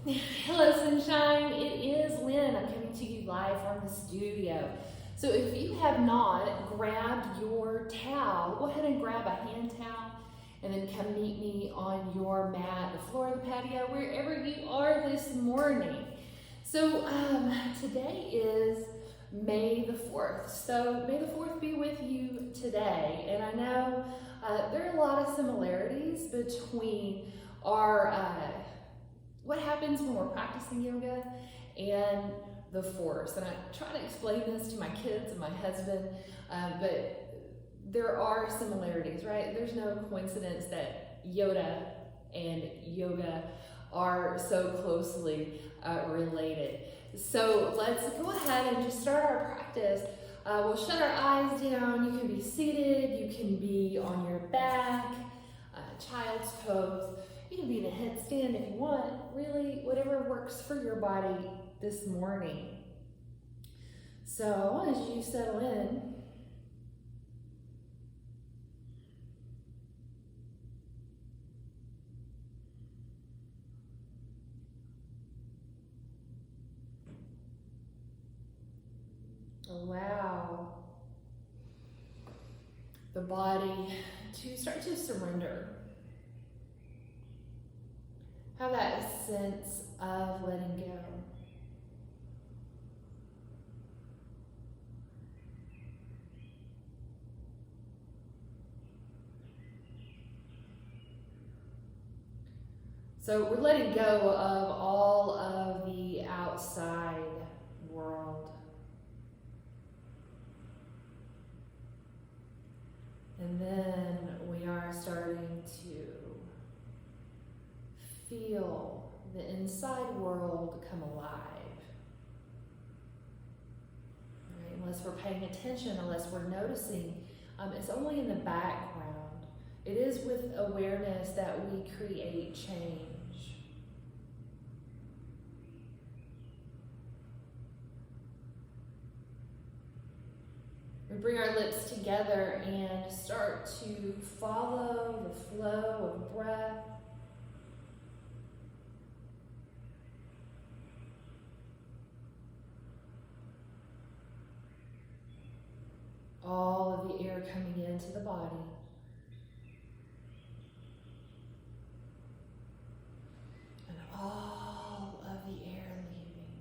Hello, Sunshine. It is Lynn. I'm coming to you live from the studio. So if you have not grabbed your towel, go ahead and grab a hand towel and then come meet me on your mat, the floor of the patio, wherever you are this morning. So today is May the 4th. So May the 4th be with you today. And I know there are a lot of similarities between our what happens when we're practicing yoga and the force. And I try to explain this to my kids and my husband, but there are similarities, right? There's no coincidence that Yoda and yoga are so closely related. So let's go ahead and just start our practice. We'll shut our eyes down. You can be seated, you can be on your back, child's pose. You can be in a headstand if you want, really, whatever works for your body this morning. So as you settle in, allow the body to start to surrender. Have that sense of letting go. So we're letting go of all of the outside world. And then we are starting to feel the inside world come alive. Right? Unless we're paying attention, unless we're noticing, it's only in the background. It is with awareness that we create change. We bring our lips together and start to follow the flow of breath. All of the air coming into the body. And all of the air leaving.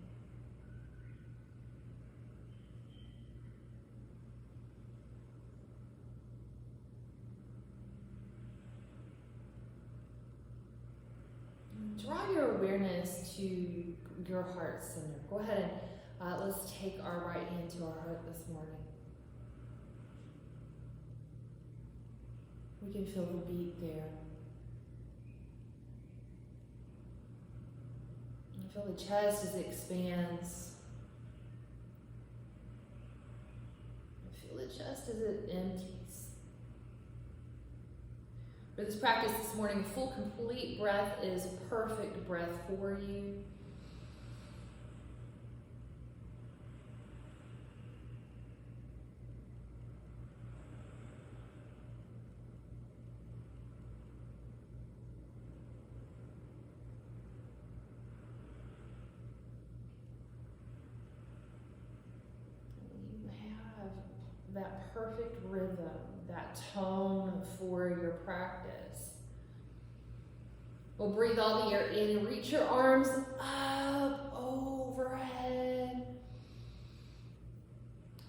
And draw your awareness to your heart center. Go ahead and let's take our right hand to our heart this morning. We can feel the beat there. And feel the chest as it expands. And feel the chest as it empties. For this practice this morning, full complete breath is perfect breath for you. That perfect rhythm, that tone for your practice. We'll breathe all the air in and reach your arms up, overhead.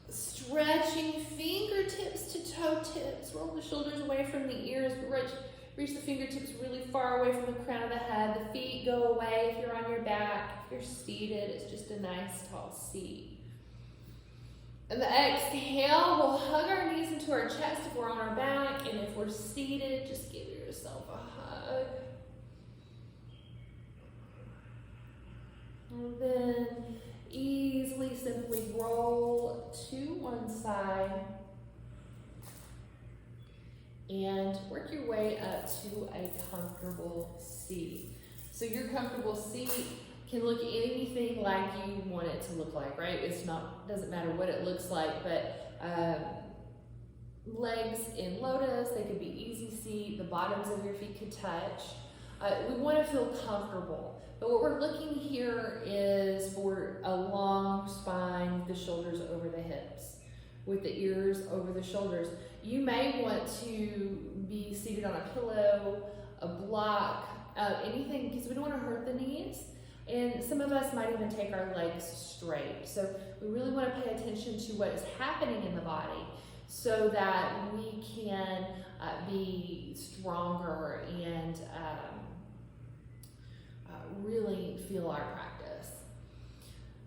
Stretching fingertips to toe tips. Roll the shoulders away from the ears. Reach the fingertips really far away from the crown of the head. The feet go away if you're on your back. If you're seated, it's just a nice tall seat. And the exhale, we'll hug our knees into our chest if we're on our back, and if we're seated, just give yourself a hug. And then easily, simply roll to one side and work your way up to a comfortable seat. So your comfortable seat can look anything like you want it to look like, right? Doesn't matter what it looks like, but legs in lotus, they could be easy seat, the bottoms of your feet could touch. We want to feel comfortable, But what we're looking here is for a long spine, the shoulders over the hips, with the ears over the shoulders. You may want to be seated on a pillow, a block, anything, because we don't want to hurt the knees. And some of us might even take our legs straight. So we really want to pay attention to what is happening in the body so that we can be stronger and really feel our practice.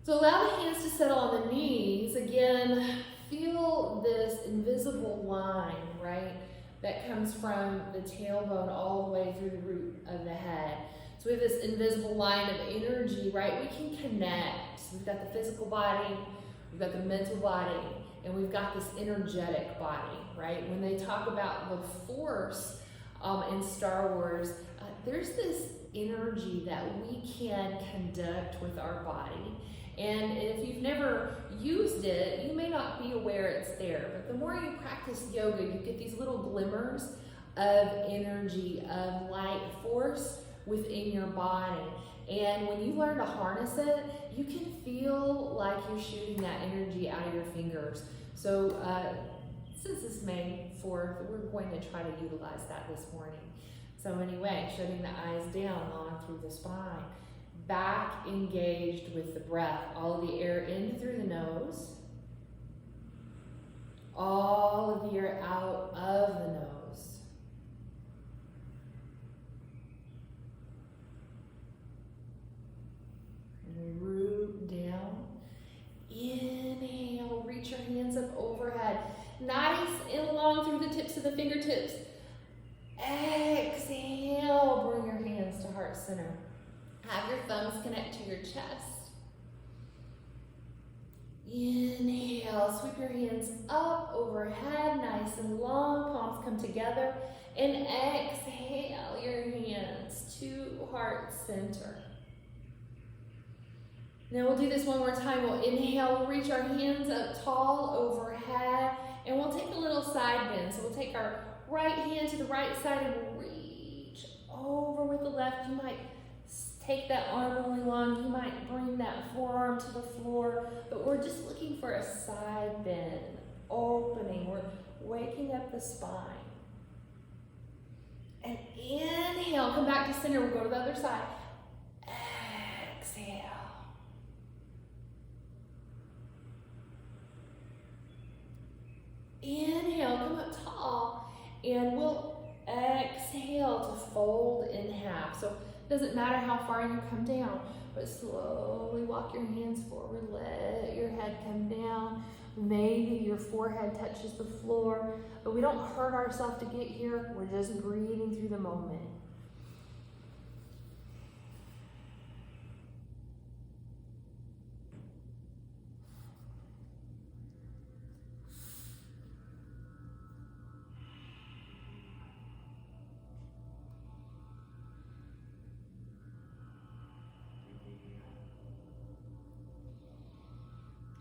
So allow the hands to settle on the knees. Again, feel this invisible line, right, that comes from the tailbone all the way through the root of the head. So we have this invisible line of energy, right? We can connect. So we've got the physical body, we've got the mental body, and we've got this energetic body, right? When they talk about the Force in Star Wars, there's this energy that we can conduct with our body. And if you've never used it, you may not be aware it's there. But the more you practice yoga, you get these little glimmers of energy, of light force within your body. And when you learn to harness it, you can feel like you're shooting that energy out of your fingers. So since it's May 4th, we're going to try to utilize that this morning. So anyway, shutting the eyes down on through the spine. Back engaged with the breath. All of the air in through the nose. All of the air out of the nose. And root down. Inhale, reach your hands up overhead. Nice and long through the tips of the fingertips. Exhale, bring your hands to heart center. Have your thumbs connect to your chest. Inhale, sweep your hands up overhead, nice and long, palms come together. And exhale your hands to heart center. Now we'll do this one more time. We'll inhale, we'll reach our hands up tall overhead, and we'll take a little side bend. So we'll take our right hand to the right side and we'll reach over with the left. You might take that arm really long. You might bring that forearm to the floor, but we're just looking for a side bend, opening. We're waking up the spine. And inhale, come back to center. We'll go to the other side. Exhale. Inhale, come up tall, and we'll exhale to fold in half. So it doesn't matter how far you come down, but slowly walk your hands forward. Let your head come down. Maybe your forehead touches the floor, but we don't hurt ourselves to get here. We're just breathing through the moment.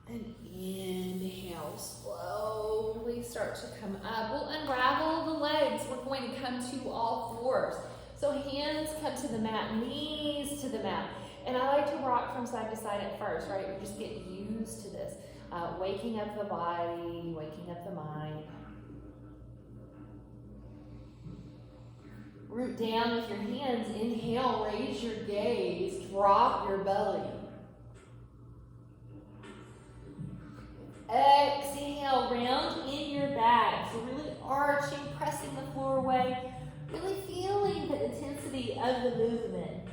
And inhale, slowly start to come up. We'll unravel the legs. We're going to come to all fours. So hands come to the mat, knees to the mat. And I like to rock from side to side at first, right? We just get used to this. Waking up the body, waking up the mind. Root down with your hands. Inhale, raise your gaze, drop your belly. Exhale, round in your back. So really arching, pressing the floor away, really feeling the intensity of the movement.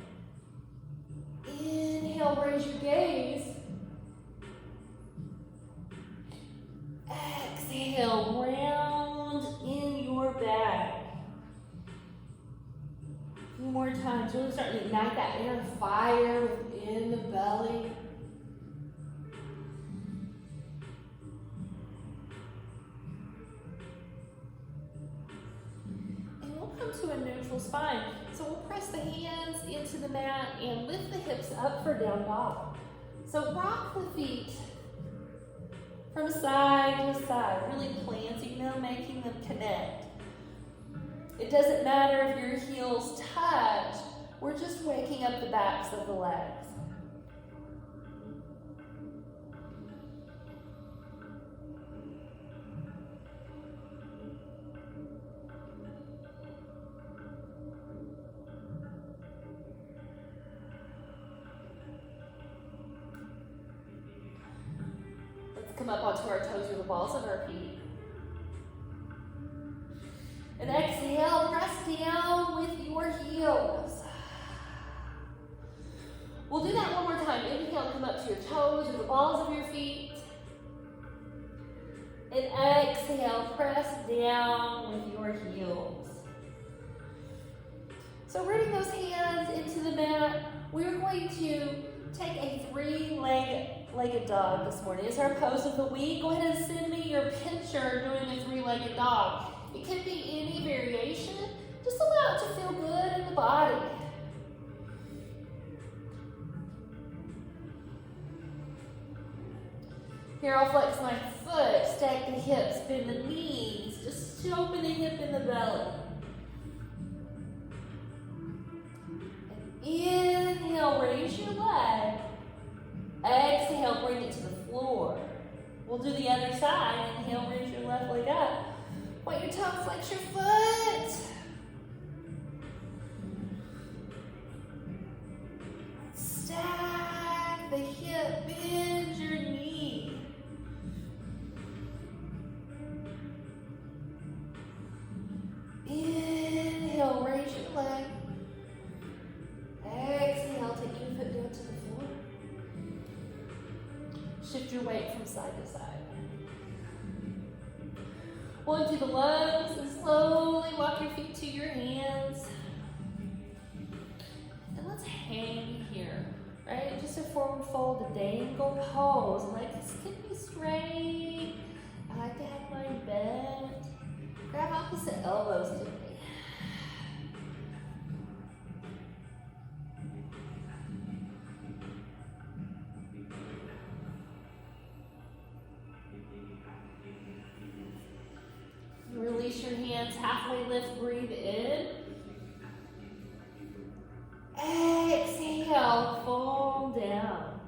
Inhale, raise your gaze. Exhale, round in your back. A few more times, really starting to ignite that inner fire within the belly. To a neutral spine. So we'll press the hands into the mat and lift the hips up for down dog. So rock the feet from side to side, really planting them, making them connect. It doesn't matter if your heels touch. We're just waking up the backs of the legs. Come up onto our toes or the balls of our feet. And exhale, press down with your heels. We'll do that one more time. Inhale, come up to your toes or the balls of your feet. And exhale, press down with your heels. So rooting those hands into the mat, we're going to take a three-legged dog this morning. It's our pose of the week. Go ahead and send me your picture doing a three-legged dog. It could be any variation. Just allow it to feel good in the body. Here, I'll flex my foot, stack the hips, bend the knees, just open the hip and the belly. And inhale, raise your leg. Exhale, bring it to the floor. We'll do the other side. Inhale, raise your left leg up. Point your toe, flex your foot. Stack the hip, bend your knee. Inhale, raise your leg. Exhale, take your foot down to the floor. Shift your weight from side to side. One through the lungs and slowly walk your feet to your hands. And let's hang here, right? Just a forward fold, a dangle pose. Legs can be straight. I like to have mine bent. Grab opposite elbows to me. Release your hands, halfway lift, breathe in. Exhale, fold down.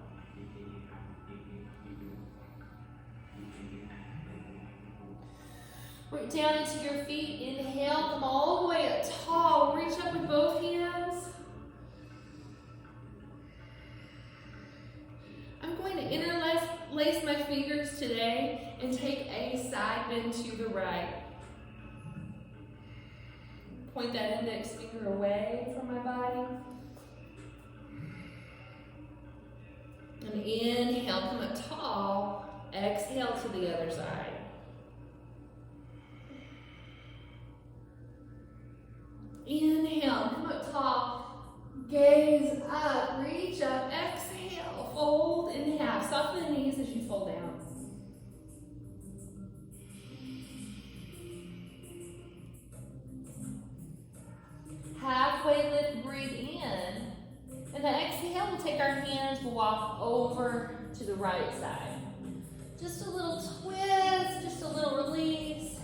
Root down into your feet, inhale, come all the way up tall, reach up with both hands. I'm going to interlace my fingers today and take a side bend to the right. Point that index finger away from my body. And inhale, come up tall. Exhale to the other side. Inhale, come up tall. Gaze up, reach up, exhale. Fold in half. Soften the knees as you fold down. Halfway lift, breathe in. And then exhale, we'll take our hands, we'll walk over to the right side. Just a little twist, just a little release.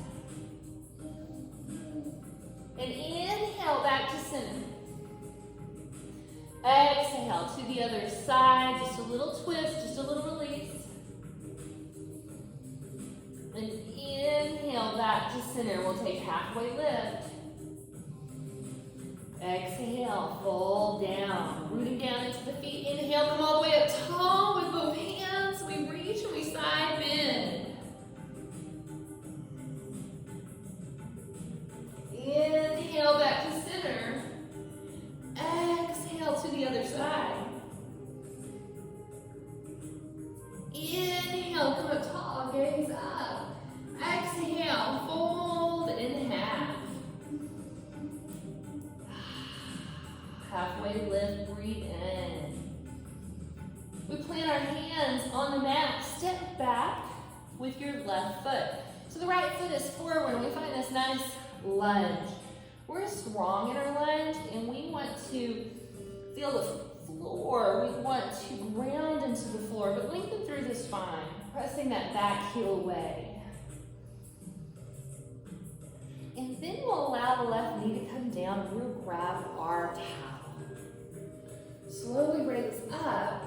And inhale, back to center. Exhale to the other side, just a little twist, just a little release. And inhale, back to center. We'll take halfway lift. Exhale, fold down, rooting down into the feet. Inhale, come all the way up tall with both hands. We reach and we side bend. Inhale, back to center. Exhale to the other side. Inhale, come up tall, gaze up. Exhale, fold in half. Halfway lift, breathe in. We plant our hands on the mat. Step back with your left foot. So the right foot is forward. We find this nice lunge. We're strong in our lunge and we want to feel the floor. We want to ground into the floor, but lengthen through the spine, pressing that back heel away. And then we'll allow the left knee to come down and we'll grab our towel. Slowly raise up.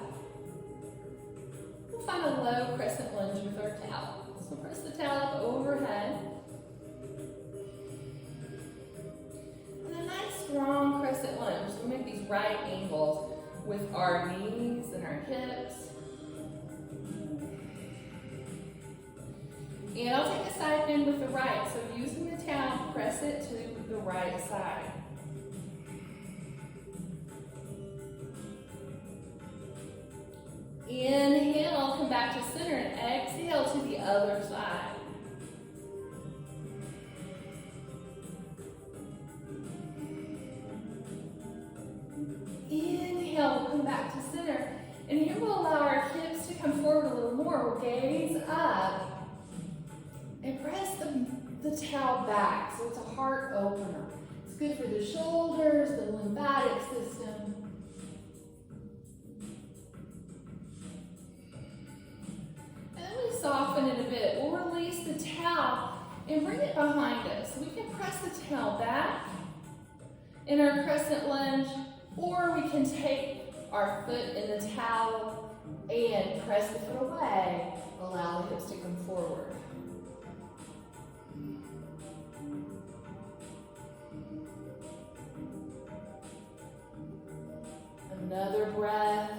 We'll find a low crescent lunge with our towel. So press the towel up overhead. And a nice strong crescent lunge. So we make these right angles with our knees and our hips. And I'll take a side bend with the right. So using the towel, press it to the right side. Inhale, come back to center, and exhale to the other side. Inhale, come back to center. And here we'll allow our hips to come forward a little more. We'll gaze up and press the towel back so it's a heart opener. It's good for the shoulders, the lymphatic system. Soften it a bit. We'll release the towel and bring it behind us. We can press the towel back in our crescent lunge, or we can take our foot in the towel and press the foot away. Allow the hips to come forward. Another breath,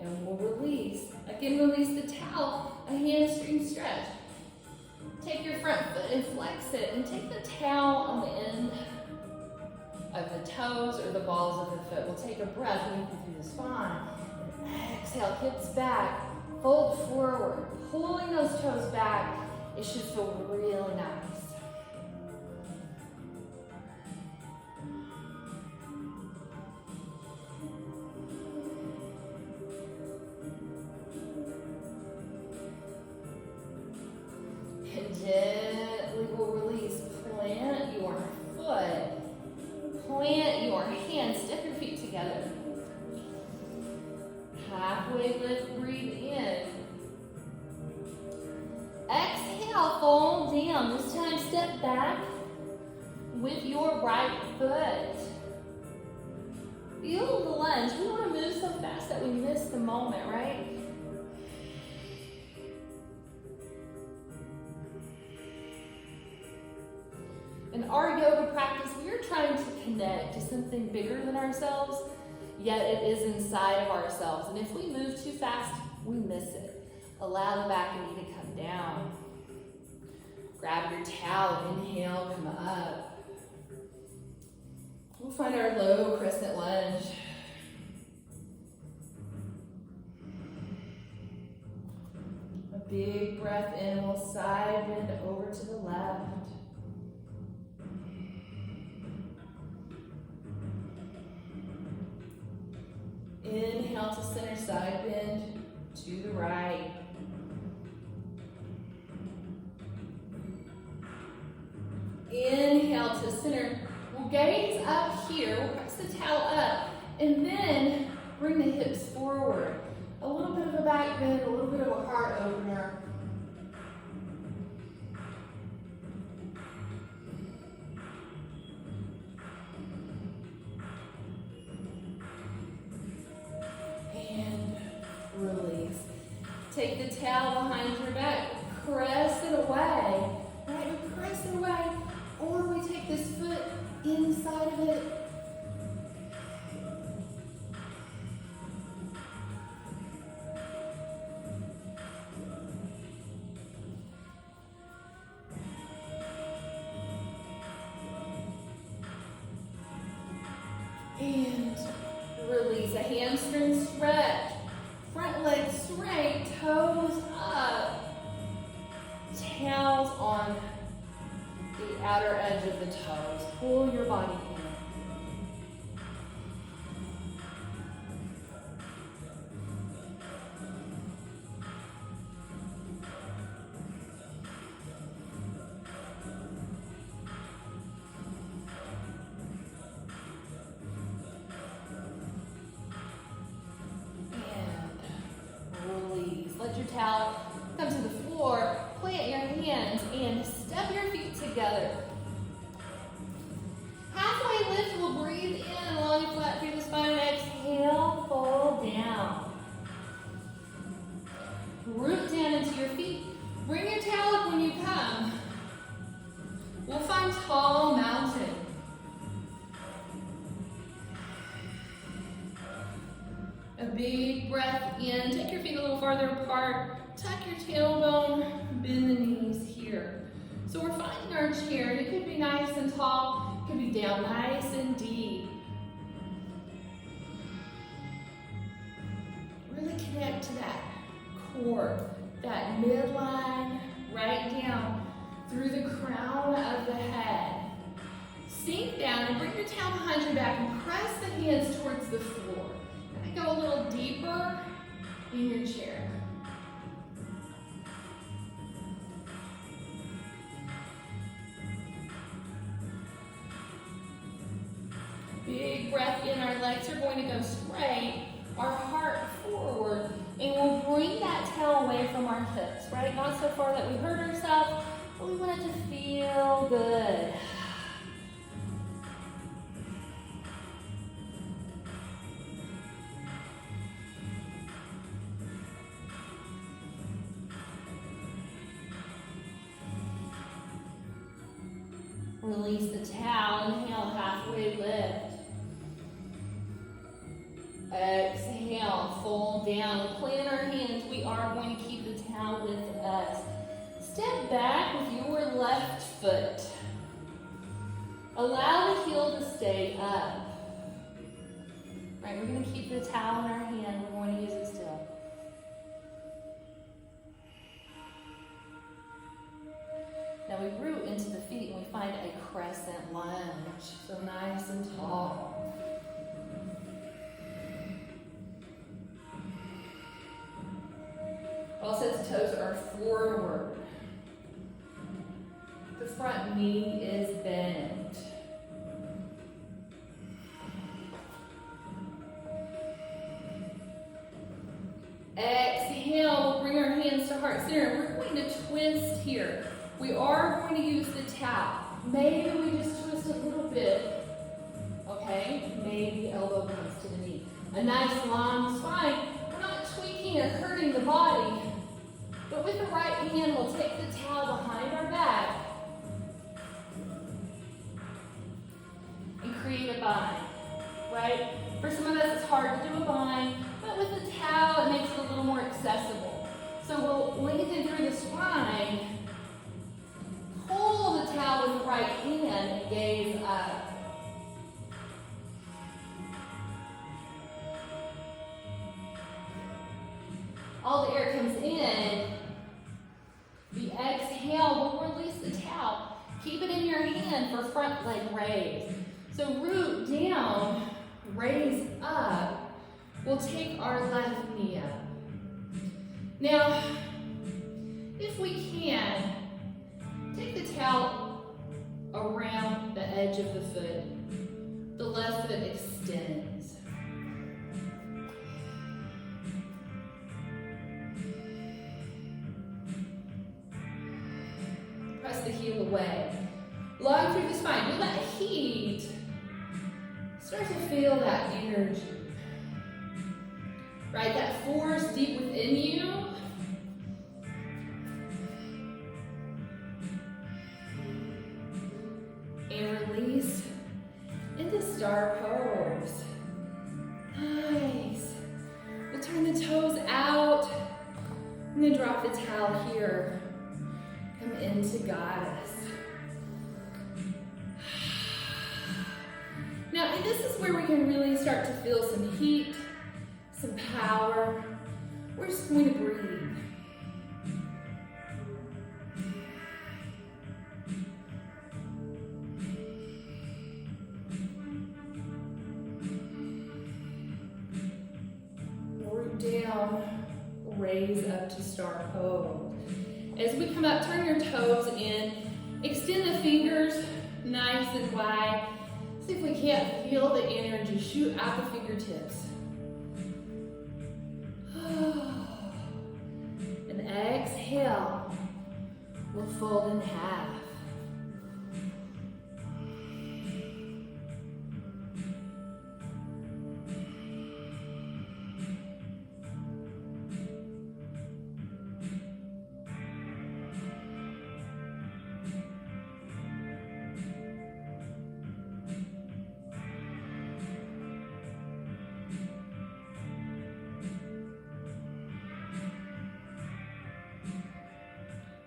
and we'll release. Again, release the towel. A hamstring stretch. Take your front foot and flex it, and take the towel on the end of the toes or the balls of the foot. We'll take a breath moving through the spine. And exhale, hips back, fold forward. Pulling those toes back, it should feel really nice. Gently will release. Plant your foot. Plant your hands. Step your feet together. Halfway lift, breathe in. Exhale, fold down. This time step back with your right foot. Feel the lunge. We don't want to move so fast that we miss the moment, right? In our yoga practice, we are trying to connect to something bigger than ourselves, yet it is inside of ourselves. And if we move too fast, we miss it. Allow the back knee to come down. Grab your towel, inhale, come up. We'll find our low crescent lunge. A big breath in, we'll side bend over to the left. Inhale to center, side bend to the right. Inhale to center. We'll gaze up here. We'll press the towel up and then bring the hips forward. A little bit of a back bend, a little bit of a heart opener. Release. Take the towel behind your back, press it away. Right, we press it away, or we take this foot inside of it. And release. A hamstring stretch. Front leg straight, toes up. Towels on the outer edge of the toes. Pull your body in. Let your towel come to the floor, plant your hands, and step your feet together. Halfway lift, we'll breathe in, long flat through the spine, exhale. to your feet. Bring your towel up when you come. We'll find tall mountain. A big breath in. Take your feet a little farther apart. Tuck your tailbone. Bend the knees here. So we're finding our chair. It could be nice and tall. It could be down nice and deep. Really connect to that core, that midline, right down through the crown of the head. Sink down and bring your towel behind your back and press the hands towards the floor. And go a little deeper in your chair. Big breath in. Our legs are going to go straight. Our heart forward, and we'll bring that tail away from our hips, right? Not so far that we hurt ourselves, but we want it to feel good. Release the towel. Inhale, halfway lift. Exhale, fold down. Plant our hands. We are going to keep the towel with us. Step back with your left foot. Allow the heel to stay up. Right, we're going to keep the towel in our hand. We're going to use it still. Now we root into the feet and we find a crescent lunge. So nice and tall. Ball says toes are forward. The front knee is bent. Exhale, we'll bring our hands to heart center. We're going to twist here. We are going to use the towel. Maybe we just twist a little bit. Okay, maybe elbow comes to the knee. A nice long spine. We're not tweaking or hurting the body. But with the right hand, we'll take the towel behind our back and create a bind, right? For some of us, it's hard to do a bind, but with the towel, it makes it a little more accessible. So we'll lengthen through the spine, pull the towel with the right hand, and gaze up. All the air comes in. The exhale will release the towel. Keep it in your hand for front leg raise. So root down, raise up. We'll take our left knee up. Now, if we can, take the towel around the edge of the foot. The left foot extends. Press the heel away. Long through the spine. Feel that heat. Start to feel that energy. Right, that force deep within you. And release into star pose. Nice. We'll turn the toes out. I'm going to drop the towel here. Come into goddess. Now, and this is where we can really start to feel some heat, some power. We're just going to breathe. Root down, raise up to star pose. As we come up, turn your toes in, extend the fingers nice and wide. See if we can't feel the energy shoot out the fingertips. And exhale, we'll fold in half.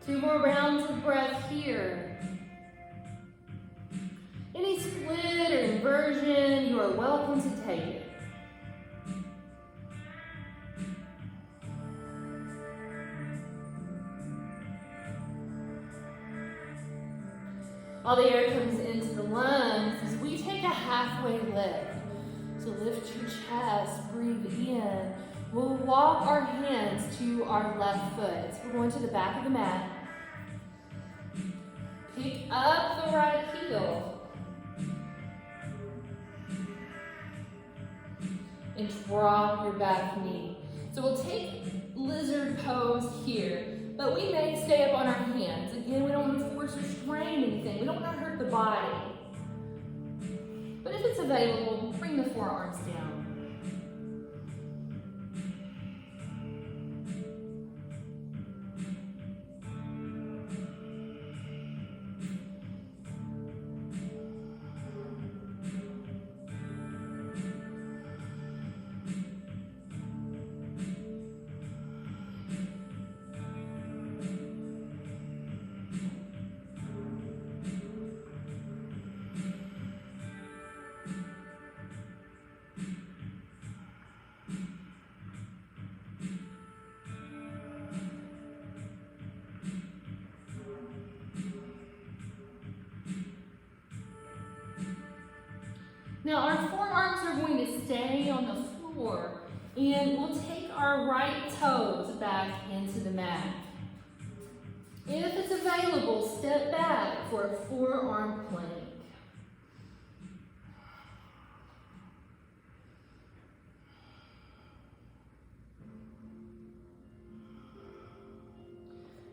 2 more rounds of breath here. Any split or inversion, you are welcome to take it. All the air comes into the lungs as we take a halfway lift. So lift your chest, breathe in. We'll walk our hands to our left foot. So we're going to the back of the mat. Pick up the right heel. And drop your back knee. So we'll take lizard pose here, but we may stay up on our hands. Again, we don't want to force or strain anything. We don't want to hurt the body. But if it's available, bring the forearms down. Now our forearms are going to stay on the floor, and we'll take our right toes back into the mat. If it's available, step back for a forearm plank.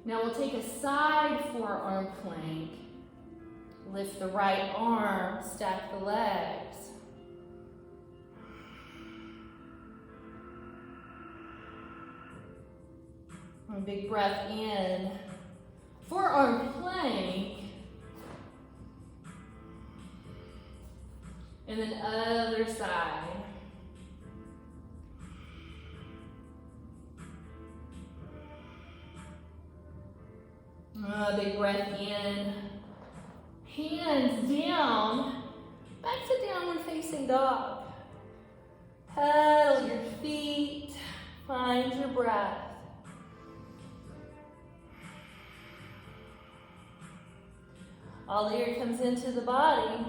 Now we'll take a side forearm plank. Lift the right arm, stack the legs. A big breath in. Forearm plank. And then other side. Big breath in. Hands down, back to downward facing dog. Pedal your feet, find your breath. All the air comes into the body.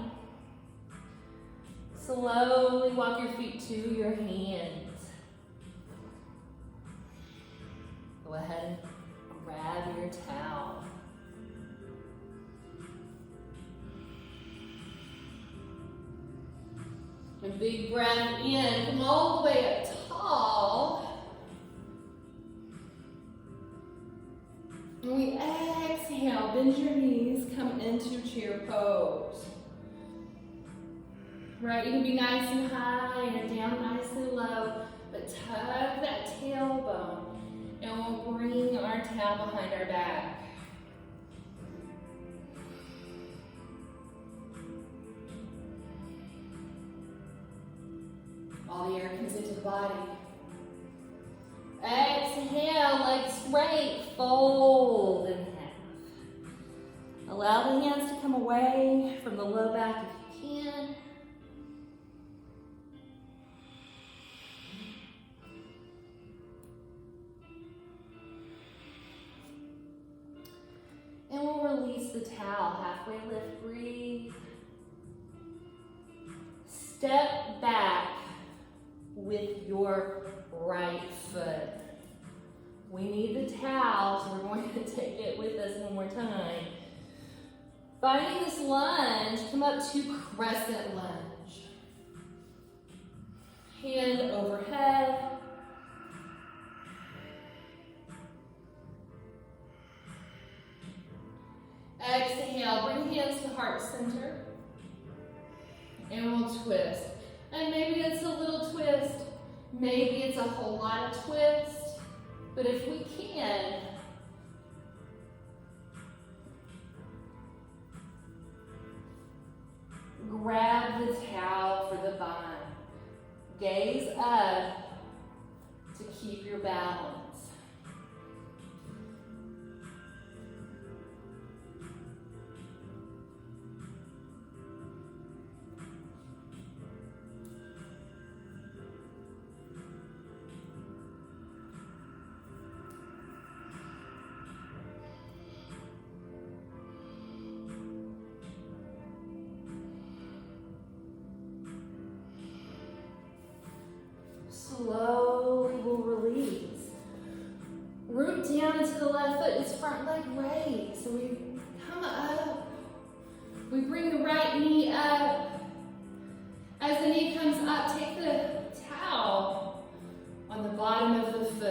Slowly walk your feet to your hands. Go ahead and grab your towel. A big breath in, come all the way up tall. And we exhale, bend your knees, come into chair pose. Right, you can be nice and high or down nice and low, but tug that tailbone, and we'll bring our towel behind our back. All the air comes into the body. Exhale, legs straight, fold in half. Allow the hands to come away from the low back if you can. And we'll release the towel, halfway lift, breathe. Step back with your right foot. We need the towel, so we're going to take it with us one more time. Finding this lunge, come up to crescent lunge. Hand overhead. Exhale, bring hands to heart center. And we'll twist. And maybe it's a little twist, maybe it's a whole lot of twist, but if we can, grab the towel for the bind. Gaze up to keep your balance.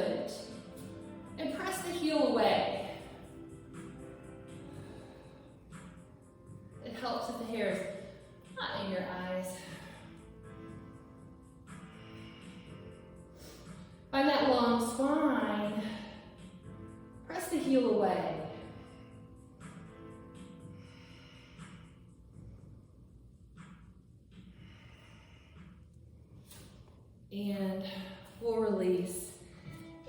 foot and press the heel away. It helps if the hair is not in your eyes. Find that long spine. Press the heel away. And we'll release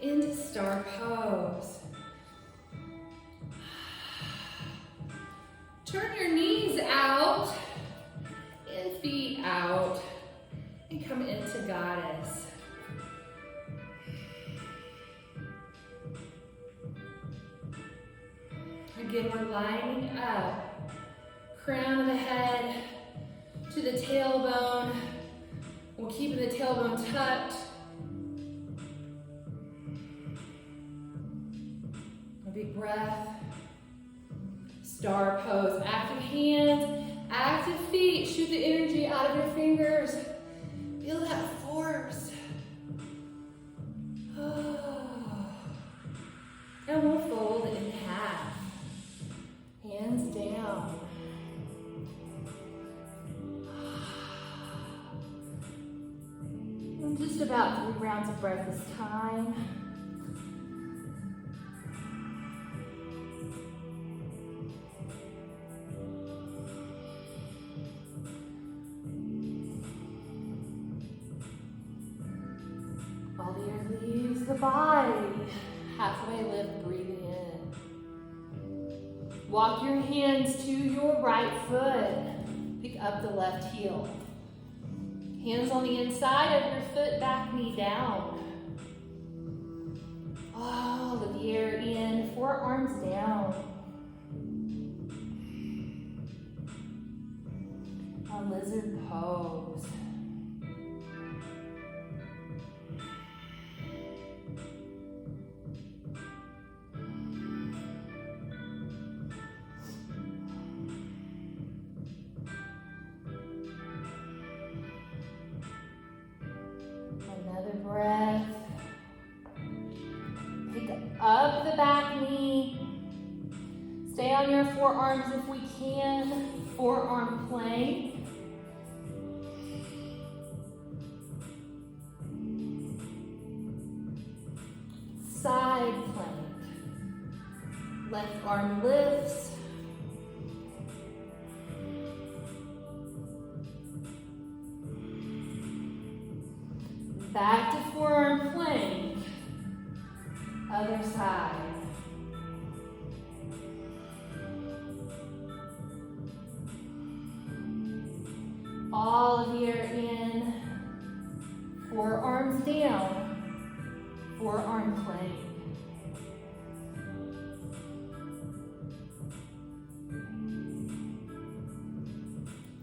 into star pose. Turn your knees out and feet out and come into goddess. Again, we're lining up, crown of the head to the tailbone. We're keeping the tailbone tucked. A big breath. Star pose. Active hands, active feet. Shoot the energy out of your fingers. Feel that force. And we'll fold in half. Hands down. And just about 3 rounds of breath this time. While the air leaves the body, halfway lift, breathing in. Walk your hands to your right foot. Pick up the left heel. Hands on the inside of your foot, back knee down. All of the air in, forearms down. On lizard pose. Another breath. Pick up the back knee. Stay on your forearms if we can. Forearm plank. Side plank. Left arm lifts. Back to forearm plank. Other side. All of the air in. Forearms down. Forearm plank.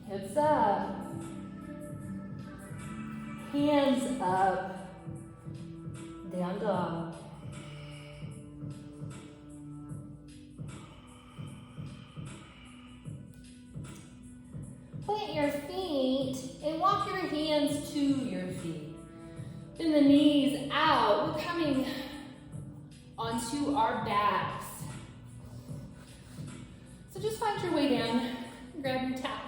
Hips up. Hands up, down dog. Plant your feet and walk your hands to your feet. Bend the knees out. We're coming onto our backs. So just find your way down and grab your towel.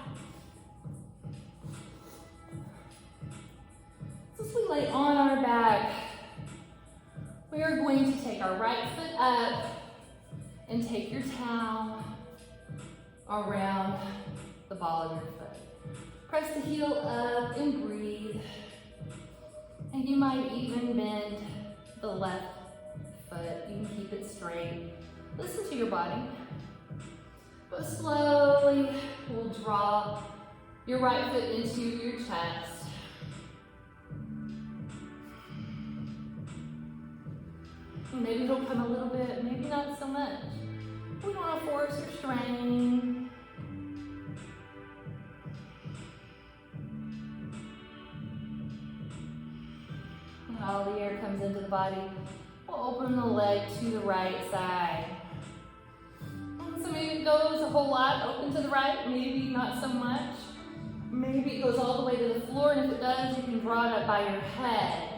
As we lay on our back, we are going to take our right foot up and take your towel around the ball of your foot. Press the heel up and breathe. And you might even bend the left foot. You can keep it straight. Listen to your body. But slowly, we'll draw your right foot into your chest. Maybe it'll come a little bit, maybe not so much. We don't want to force or strain. And all the air comes into the body. We'll open the leg to the right side. And so maybe it goes a whole lot open to the right, maybe not so much. Maybe it goes all the way to the floor, and if it does, you can draw it up by your head.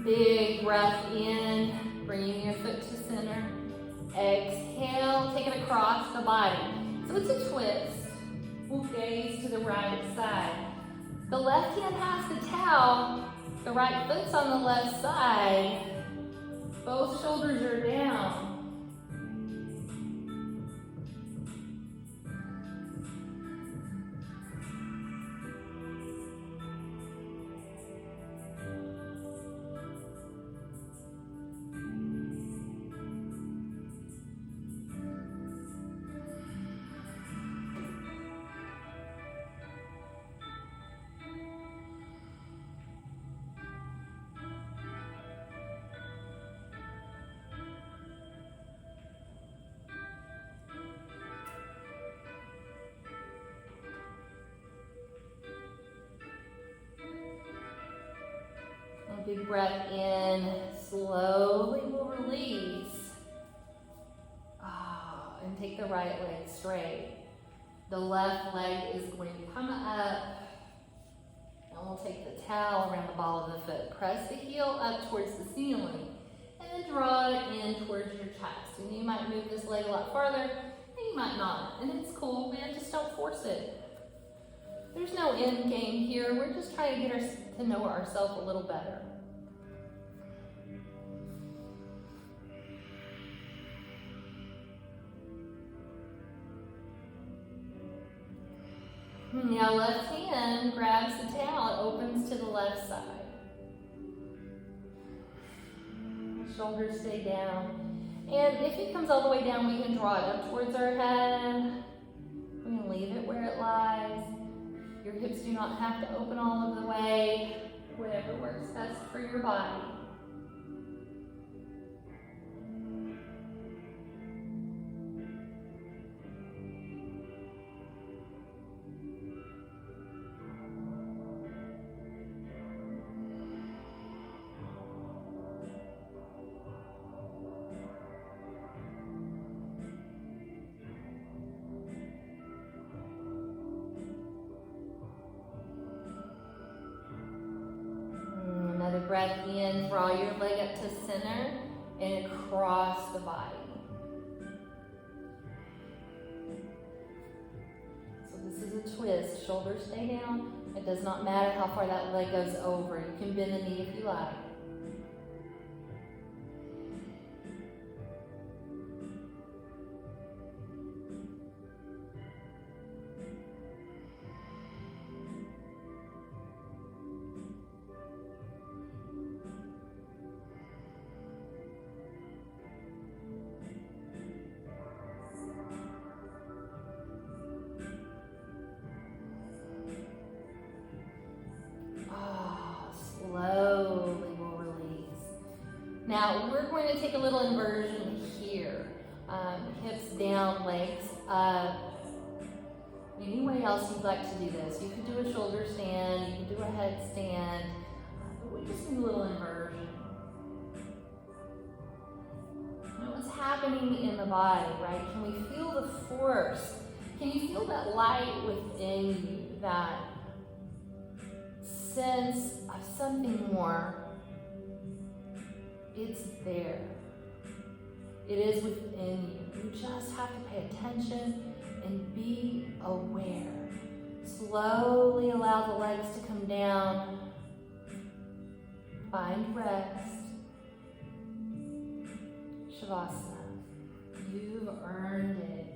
Big breath in, bringing your foot to center. Exhale, take it across the body. So it's a twist. We'll gaze to the right side. The left hand has the towel. The right foot's on the left side. Both shoulders are down. Big breath in, slowly we'll release. And take the right leg straight. The left leg is going to come up, and we'll take the towel around the ball of the foot. Press the heel up towards the ceiling, and then draw it in towards your chest. And you might move this leg a lot farther, and you might not. And it's cool, man, just don't force it. There's no end game here. We're just trying to get to know ourselves a little better. Now left hand grabs the towel, it opens to the left side. Shoulders stay down. And if it comes all the way down, we can draw it up towards our head. We can leave it where it lies. Your hips do not have to open all of the way. Whatever works best for your body. Breath in, draw your leg up to center and across the body. So this is a twist. Shoulders stay down. It does not matter how far that leg goes over. You can bend the knee if you like. Slowly we'll release. Now we're going to take a little inversion here. Hips down, legs up. Any way else you'd like to do this. You could do a shoulder stand, you could do a headstand. But we just need a little inversion. Now what's happening in the body, right? Can we feel the force? Can you feel that light within you, that sense of something more? It's there. It is within you. You just have to pay attention and be aware. Slowly allow the legs to come down. Find rest. Shavasana. You've earned it.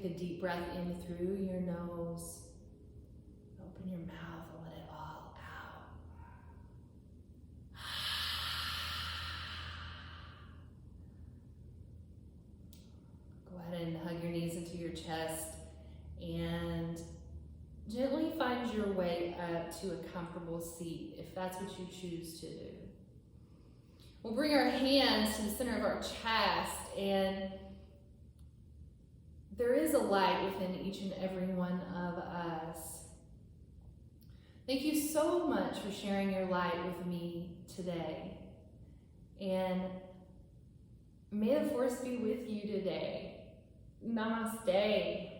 Take a deep breath in through your nose. Open your mouth and let it all out. Go ahead and hug your knees into your chest and gently find your way up to a comfortable seat if that's what you choose to do. We'll bring our hands to the center of our chest, and there is a light within each and every one of us. Thank you so much for sharing your light with me today. And may the force be with you today. Namaste.